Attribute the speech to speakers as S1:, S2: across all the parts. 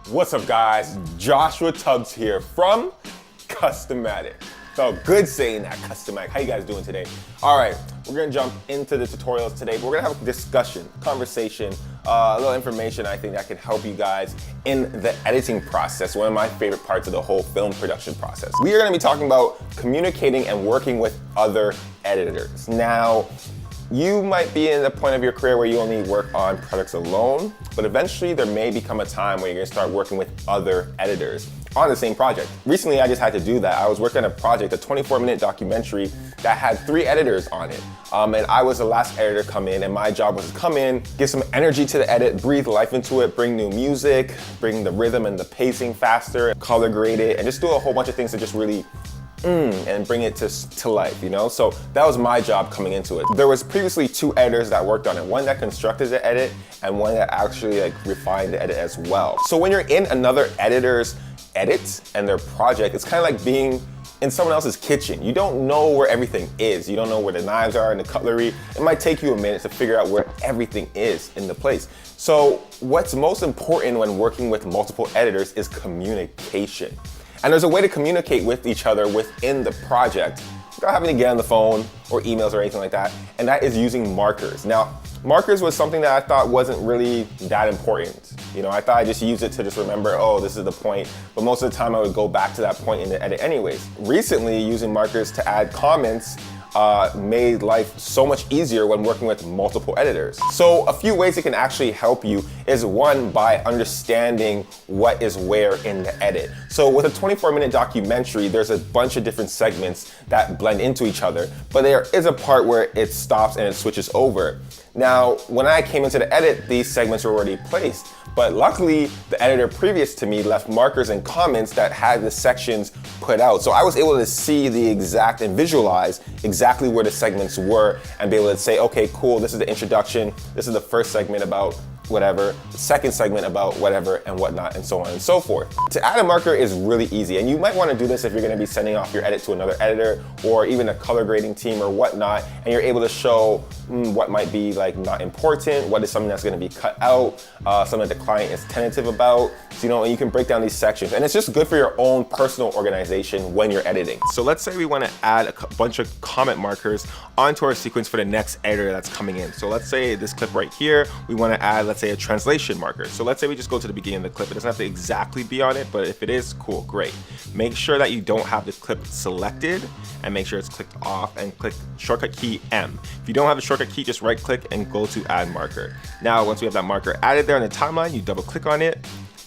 S1: What's up, guys? Joshua Tubbs here from Customatic. Felt good saying that, Customatic. How you guys doing today? All right, we're gonna jump into the tutorials today, but we're gonna have a discussion, conversation, a little information I think that can help you guys in the editing process, one of my favorite parts of the whole film production process. We are gonna be talking about communicating and working with other editors. Now, you might be in the point of your career where you only work on products alone, but eventually there may become a time where you're gonna start working with other editors on the same project. Recently, I just had to do that. I was working on a project, a 24-minute documentary that had 3 editors on it. And I was the last editor to come in, and my job was to come in, give some energy to the edit, breathe life into it, bring new music, bring the rhythm and the pacing faster, color grade it, and just do a whole bunch of things to just really and bring it to life, you know? So that was my job coming into it. There was previously 2 editors that worked on it, one that constructed the edit and one that actually refined the edit as well. So when you're in another editor's edit and their project, it's kind of like being in someone else's kitchen. You don't know where everything is. You don't know where the knives are and the cutlery. It might take you a minute to figure out where everything is in the place. So what's most important when working with multiple editors is communication. And there's a way to communicate with each other within the project without having to get on the phone or emails or anything like that, and that is using markers. Now, markers was something that I thought wasn't really that important. You know, I thought I just used it to just remember, oh, this is the point, but most of the time I would go back to that point in the edit anyways. Recently, using markers to add comments made life so much easier when working with multiple editors. So a few ways it can actually help you is, one, by understanding what is where in the edit. So with a 24-minute documentary, there's a bunch of different segments that blend into each other, but there is a part where it stops and it switches over. Now, when I came into the edit, these segments were already placed, but luckily the editor previous to me left markers and comments that had the sections put out. So I was able to see the exact and visualize exactly where the segments were and be able to say, okay, cool, this is the introduction, this is the first segment about whatever, the second segment about whatever and whatnot, and so on and so forth. To add a marker is really easy, and you might want to do this if you're going to be sending off your edit to another editor or even a color grading team or whatnot, and you're able to show what might be not important, what is something that's going to be cut out, something that the client is tentative about. So, you know, you can break down these sections, and it's just good for your own personal organization when you're editing. So let's say we want to add a bunch of comment markers onto our sequence for the next editor that's coming in. So let's say this clip right here, we want to add, let's say, a translation marker. So let's say we just go to the beginning of the clip. It doesn't have to exactly be on it, but if it is, cool, great. Make sure that you don't have the clip selected and make sure it's clicked off and click shortcut key M. If you don't have a shortcut key, just right click and go to add marker. Now, once we have that marker added there in the timeline, you double click on it.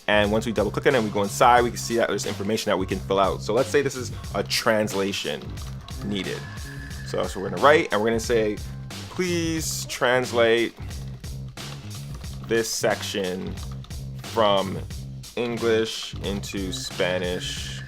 S1: And once we double click on it and we go inside, we can see that there's information that we can fill out. So let's say this is a translation needed. So we're gonna write and we're gonna say, please translate this section from English into Spanish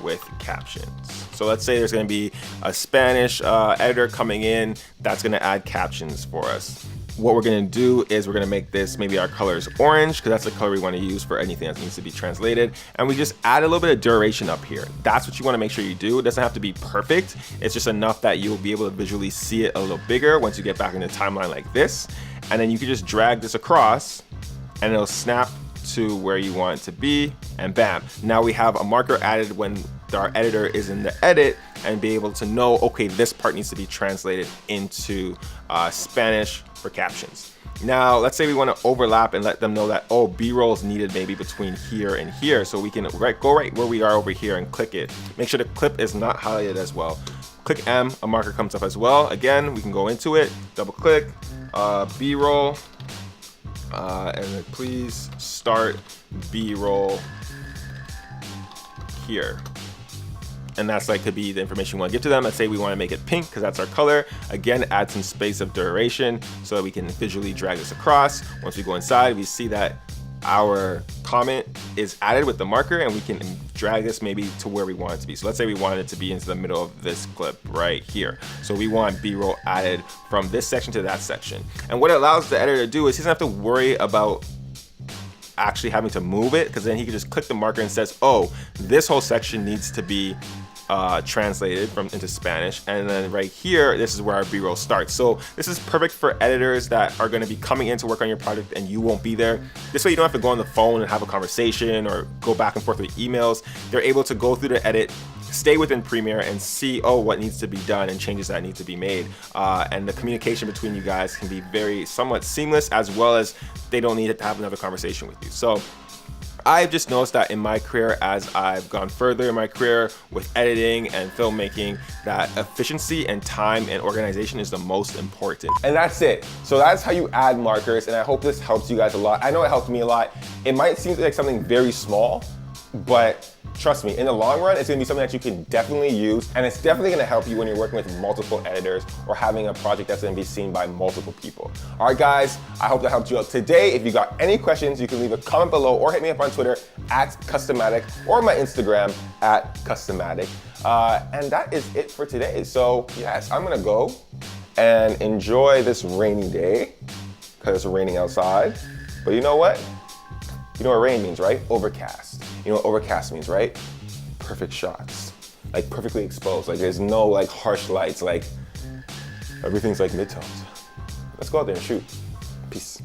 S1: with captions. So let's say there's gonna be a Spanish editor coming in that's gonna add captions for us. What we're gonna do is we're gonna make this, maybe our color is orange, because that's the color we wanna use for anything that needs to be translated. And we just add a little bit of duration up here. That's what you wanna make sure you do. It doesn't have to be perfect. It's just enough that you'll be able to visually see it a little bigger once you get back in the timeline like this. And then you can just drag this across and it'll snap to where you want it to be, and bam. Now we have a marker added when our editor is in the edit and be able to know, okay, this part needs to be translated into Spanish for captions. Now, let's say we want to overlap and let them know that, oh, B-roll is needed maybe between here and here. So we can go right where we are over here and click it. Make sure the clip is not highlighted as well. Click M, a marker comes up as well. Again, we can go into it, double click, B-roll, and then please start B-roll here. And that's could be the information we want to give to them. Let's say we want to make it pink because that's our color. Again, add some space of duration so that we can visually drag this across. Once we go inside, we see that our comment is added with the marker, and we can drag this maybe to where we want it to be. So let's say we want it to be into the middle of this clip right here. So we want B-roll added from this section to that section. And what it allows the editor to do is he doesn't have to worry about actually having to move it, because then he can just click the marker and says, oh, this whole section needs to be translated into Spanish. And then right here, this is where our B-roll starts. So this is perfect for editors that are going to be coming in to work on your project and you won't be there. This way you don't have to go on the phone and have a conversation or go back and forth with emails. They're able to go through the edit, stay within Premiere and see, oh, what needs to be done and changes that need to be made. And the communication between you guys can be very somewhat seamless, as well as they don't need to have another conversation with you. So I've just noticed that in my career, as I've gone further in my career with editing and filmmaking, that efficiency and time and organization is the most important. And that's it. So that's how you add markers, and I hope this helps you guys a lot. I know it helped me a lot. It might seem like something very small, but trust me, in the long run, it's gonna be something that you can definitely use, and it's definitely gonna help you when you're working with multiple editors or having a project that's gonna be seen by multiple people. All right, guys, I hope that helped you out today. If you got any questions, you can leave a comment below or hit me up on Twitter @Customatic or my Instagram @Customatic. And that is it for today. So yes, I'm gonna go and enjoy this rainy day because it's raining outside. But you know what? You know what rain means, right? Overcast. You know what overcast means, right? Perfect shots. Like perfectly exposed. Like there's no like harsh lights. Like everything's like midtones. Let's go out there and shoot. Peace.